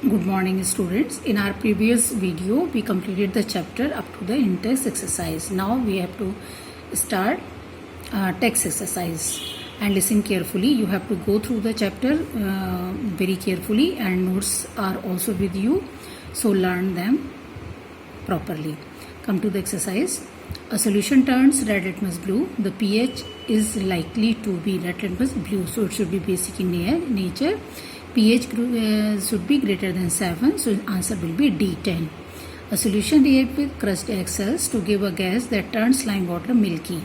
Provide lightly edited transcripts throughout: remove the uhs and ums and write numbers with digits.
Good morning students. In our previous video we completed the chapter up to the in-text exercise. Now we have to start text exercise and listen carefully. You have to go through the chapter very carefully and notes are also with you, so learn them properly. Come to the exercise. A solution turns red litmus blue. The pH is likely to be red litmus blue, so it should be basic in nature. pH should be greater than 7, so answer will be D10. A solution reacts with crushed egg cells to give a gas that turns lime water milky.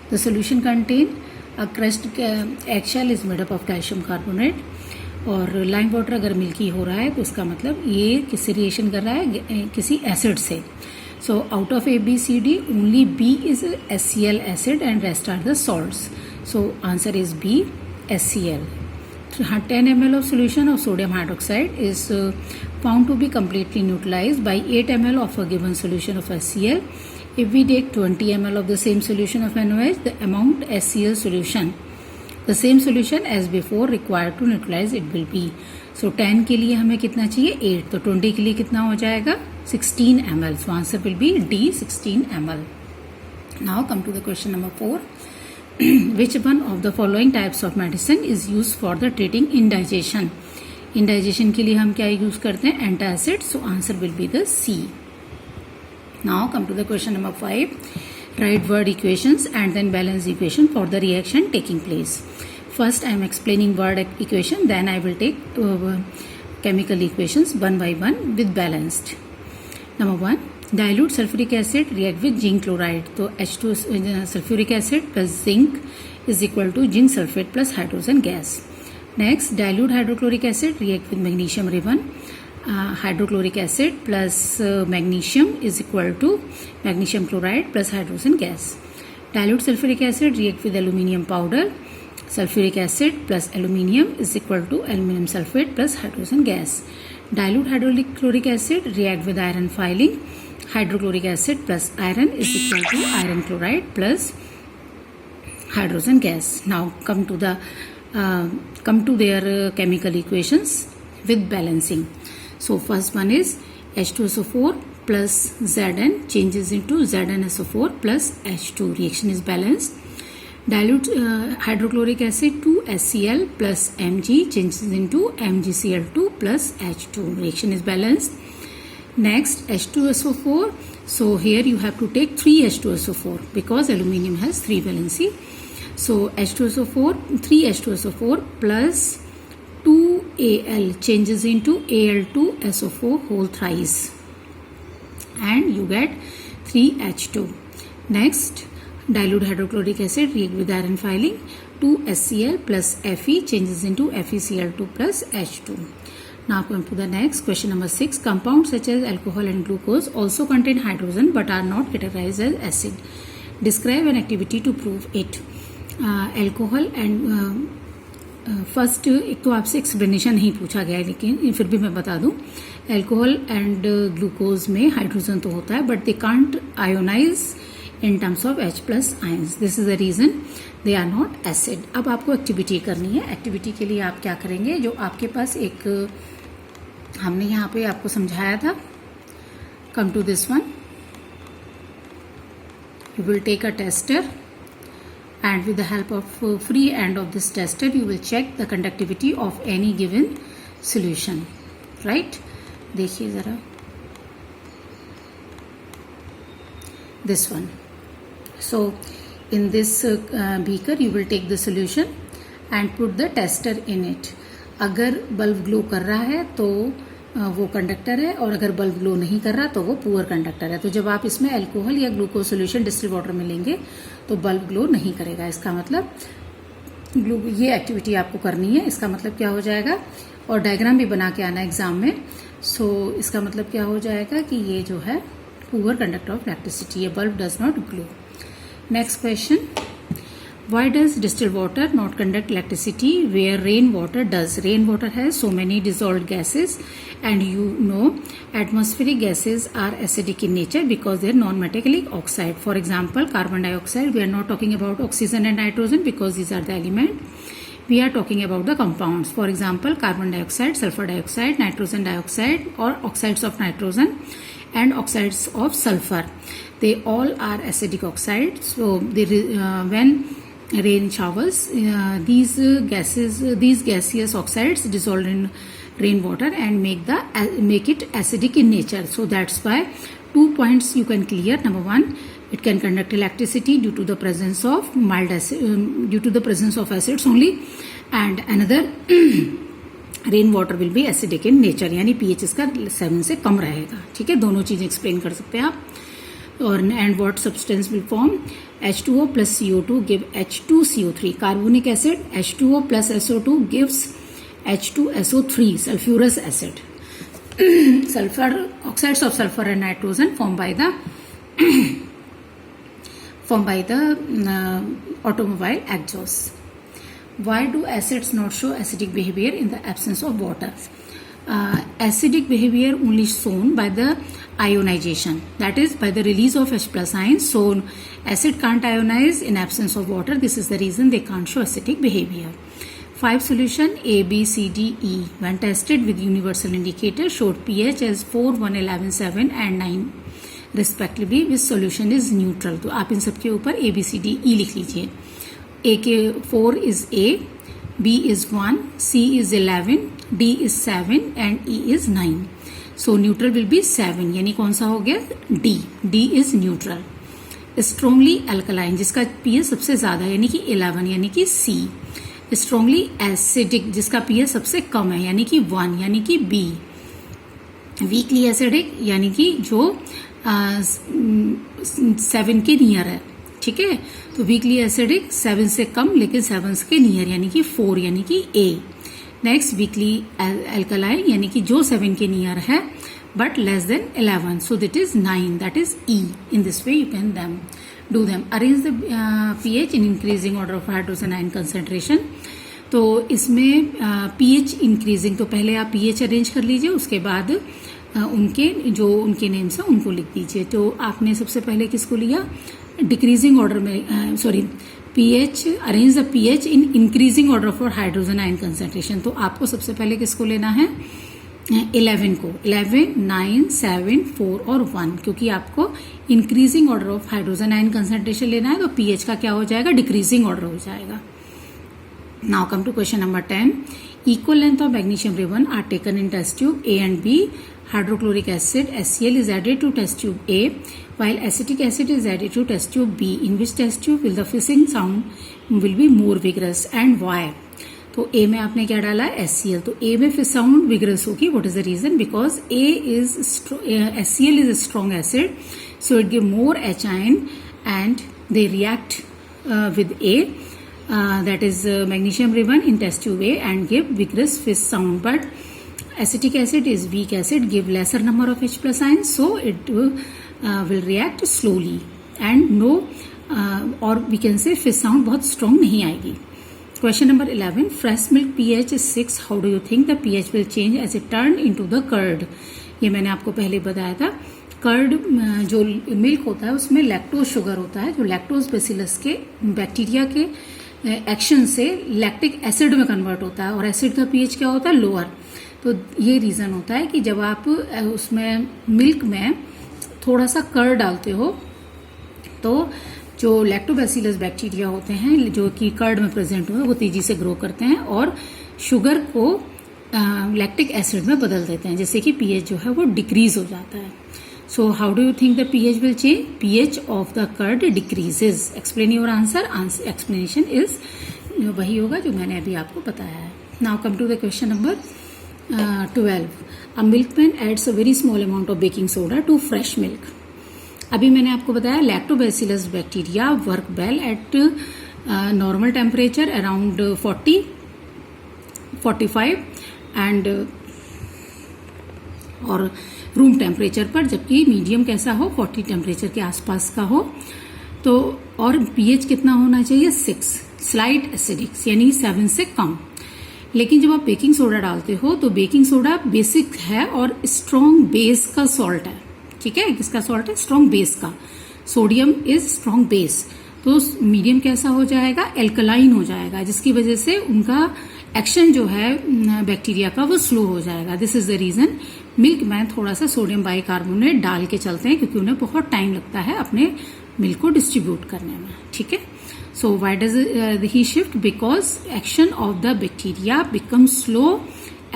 The solution contains a crushed eggshell is made up of calcium carbonate. और lime water अगर milky हो रहा है तो इसका मतलब ये किससे रिएक्शन कर रहा है, किसी एसिड से. So out of A B C D only B is HCl acid and rest are the salts. So answer is B HCl. 10 ml of solution of sodium hydroxide is found to be completely neutralized by 8 ml of a given solution of HCl. If we take 20 ml of the same solution of NaOH, the amount HCl solution, the same solution as before required to neutralize it will be. So 10 के लिए हमें कितना चाहिए 8, तो 20 के लिए कितना हो जाएगा 16 ml. So answer will be D 16 ml. Now come to the question number 4. Which one of the following types of medicine is used for the treating indigestion? Indigestion के लिए हम क्या यूज करते हैं, antacid. So answer will be the C. Now come to the question number 5. Write word equations and then balance equation for the reaction taking place. First I am explaining word equation, then I will take chemical equations one by one with balanced. Number 1. Dilute sulfuric acid react with zinc chloride. तो H2 sulfuric acid plus zinc is equal to zinc sulfate plus hydrogen gas. Next, dilute hydrochloric acid react with magnesium ribbon. Hydrochloric acid plus magnesium is equal to magnesium chloride plus hydrogen gas. Dilute sulfuric acid react with aluminium powder. Sulfuric acid plus aluminium is equal to aluminium sulfate plus hydrogen gas. Dilute hydrochloric acid react with iron filling. Hydrochloric acid plus iron is equal to iron chloride plus hydrogen gas. Now come to their chemical equations with balancing. So first one is H2SO4 plus Zn changes into ZnSO4 plus H2. Reaction is balanced. Dilute hydrochloric acid to HCl plus Mg changes into MgCl2 plus H2. Reaction is balanced. Next, H2SO4. So here you have to take 3 H2SO4 because aluminium has 3 valency. So H2SO4, 3 H2SO4 plus 2Al changes into Al2SO4 whole thrice and you get 3H2. Next, dilute hydrochloric acid react with iron filling. 2HCl plus Fe changes into FeCl2 plus H2. Now come to the next question number 6. Compounds such as alcohol and glucose also contain hydrogen but are not categorized as acid. Describe an activity to prove it. Alcohol and first एक तो आपसे explanation नहीं पूछा गया है लेकिन फिर भी मैं बता दूं. अल्कोहल एंड ग्लूकोज में हाइड्रोजन तो होता है but they can't ionise in terms of H plus ions. This is the reason they are not acid. अब आपको एक्टिविटी करनी है. एक्टिविटी के लिए आप क्या करेंगे, जो आपके पास एक हमने यहाँ पे आपको समझाया था. Come to this one. You will take a tester and with the help of free end of this tester you will check the conductivity of any given solution. Right? देखिए जरा this one. So in this beaker you will take the solution and put the tester in it. अगर bulb glow कर रहा है तो वो conductor है और अगर बल्ब ग्लो नहीं कर रहा तो वो पुअर कंडक्टर है. तो जब आप इसमें अल्कोहल या ग्लूकोज सोल्यूशन डिस्टिल्ड वाटर में लेंगे तो बल्ब ग्लो नहीं करेगा. इसका मतलब ये एक्टिविटी आपको करनी है. इसका मतलब क्या हो जाएगा, और डायग्राम भी बना के आना एग्जाम में. सो इसका मतलब क्या हो जाएगा कि ये जो है poor conductor of electricity. A bulb does not glow. Next question. Why does distilled water not conduct electricity where rainwater does? Rainwater has so many dissolved gases and you know atmospheric gases are acidic in nature because they are non-metallic oxide. For example, carbon dioxide, we are not talking about oxygen and nitrogen because these are the element. we are talking about the compounds. For example, carbon dioxide, sulfur dioxide, nitrogen dioxide, or oxides of nitrogen and oxides of sulfur. They all are acidic oxides. So when rain showers, these gaseous oxides dissolve in rainwater and make it acidic in nature. So that's why 2 points you can clear. Number one, it can conduct electricity due to the presence of acids only, and another rain water will be acidic in nature, यानी pH इसका 7 से कम रहेगा. ठीक है, दोनों चीजें explain कर सकते हैं आप. और and what substance will form H2O plus CO2 give H2CO3. Carbonic acid H2O plus SO2 gives H2SO3, sulfurous acid. Sulfur, oxides of sulfur and nitrogen formed by the automobile exhaust. Why do acids not show acidic behavior in the absence of water? Acidic behavior only shown by the ionization, that is by the release of H plus ions. So acid can't ionize in absence of water. This is the reason they can't show acidic behavior. 5 solution A, B, C, D, E when tested with universal indicator showed pH as 4, 1, 11, 7 and 9 respectively. This solution is neutral. तो आप इन सब के ऊपर A, B, C, D, E लिख लीजिए. A के 4 is A, B is 1, C is 11, D is 7 and E is 9. So neutral will be 7, यानी कौन सा हो गया? D. D is neutral. Strongly alkaline, जिसका pH सबसे ज्यादा यानी कि 11 यानी कि C. Strongly acidic, जिसका pH सबसे कम है यानी कि 1 यानी कि B. Weakly acidic यानी कि जो 7 के नियर है. ठीक है, तो वीकली एसिडिक 7 से कम लेकिन 7 के नियर यानी कि 4 यानी कि A. नेक्स्ट वीकली एल्कलाइन यानी कि जो 7 के नियर है but less than 11, so that is 9, that is E. In this way you can do them. Arrange the pH in increasing order of hydrogen ion concentration. तो इसमें pH increasing, तो पहले आप pH अरेंज कर लीजिए, उसके बाद उनके नेम्स हैं उनको लिख दीजिए. तो आपने सबसे पहले किसको लिया? डिक्रीजिंग ऑर्डर में, sorry, pH, arrange the pH in increasing order for hydrogen ion concentration. तो आपको सबसे पहले किसको लेना है? 11 को. 11, 9, 7, 4 और 1, क्योंकि आपको increasing order of hydrogen ion concentration लेना है तो pH का क्या हो जाएगा? डिक्रीजिंग ऑर्डर हो जाएगा. Now come to question number 10. Equal length of magnesium ribbon are taken in test tube A and B. Hydrochloric acid HCl is added to test tube A, while acetic acid is added to test tube B. In which test tube will the hissing sound will be more vigorous and why? तो A में आपने क्या डाला? HCl. तो A में fish sound vigorous होगी. What is the reason? Because HCl is a strong acid, so it give more H ion and they react with A. That is magnesium ribbon in test tube A and give vigorous fish sound. But acetic acid is weak acid, give lesser number of H plus ions, so it will react slowly and no, or we can say fish sound बहुत strong नहीं आएगी. Question number 11. Fresh milk pH is 6. How do you think the pH will change as it turn into the curd? ये मैंने आपको पहले बताया था. Curd जो मिल्क होता है उसमें लैक्टोज शुगर होता है, जो लैक्टोज बेसिलस के बैक्टीरिया के एक्शन से लैक्टिक एसिड में कन्वर्ट होता है और एसिड का पीएच क्या होता है? लोअर. तो ये रीजन होता है कि जब आप उसमें मिल्क में थोड़ा सा कर्ड डालते हो तो जो लैक्टोबैसिलस बैक्टीरिया होते हैं जो कि कर्ड में प्रेजेंट हुए वो तेजी से ग्रो करते हैं और शुगर को लैक्टिक एसिड में बदल देते हैं, जिससे कि पीएच जो है वो डिक्रीज हो जाता है. So how do you think the pH will change? PH of the curd decreases. Explain your answer. Explanation is वही होगा जो मैंने अभी आपको बताया है. Now come to the question number 12. A milkman adds a very small amount of baking soda to fresh milk. अभी मैंने आपको बताया lactobacillus bacteria work well at normal temperature around 40-45 and और रूम टेम्परेचर पर, जबकि मीडियम कैसा हो? 40 temperature के आसपास का हो. तो और पीएच कितना होना चाहिए? 6. स्लाइट एसिडिक यानी 7 से कम. लेकिन जब आप बेकिंग सोडा डालते हो तो बेकिंग सोडा बेसिक है और स्ट्रॉन्ग बेस का सॉल्ट है. ठीक है, किसका सॉल्ट है? स्ट्रॉन्ग बेस का. Sodium is strong base. तो तो मीडियम कैसा हो जाएगा, एल्कलाइन हो जाएगा, जिसकी वजह से उनका एक्शन जो है बैक्टीरिया का वो स्लो हो जाएगा। This is the reason milk में थोड़ा सा सोडियम बाइकार्बोनेट डाल के चलते हैं, क्योंकि उन्हें बहुत टाइम लगता है अपने मिल्क को डिस्ट्रीब्यूट करने में। ठीक है, so why does he shift, because action of the bacteria become slow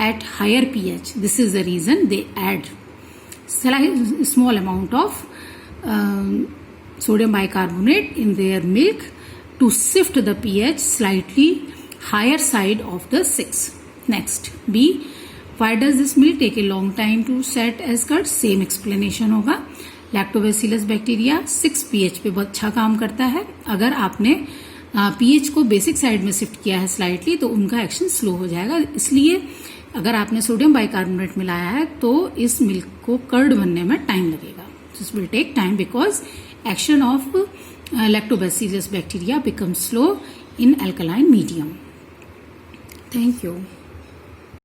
at higher pH. This is the reason they add small amount of sodium bicarbonate in their milk to shift the pH slightly higher side of the 6. Next, B. Why does this milk take a long time to set as curd? Same explanation होगा। Lactobacillus bacteria 6 pH पे बहुत अच्छा काम करता है। अगर आपने pH को बेसिक साइड में शिफ्ट किया है स्लाइटली, तो उनका एक्शन स्लो हो जाएगा। इसलिए अगर आपने सोडियम बाइकार्बोनेट मिलाया है तो इस मिल्क को कर्ड बनने में टाइम लगेगा। This will take time because action of lactobacillus bacteria become slow in alkaline medium. Thank you.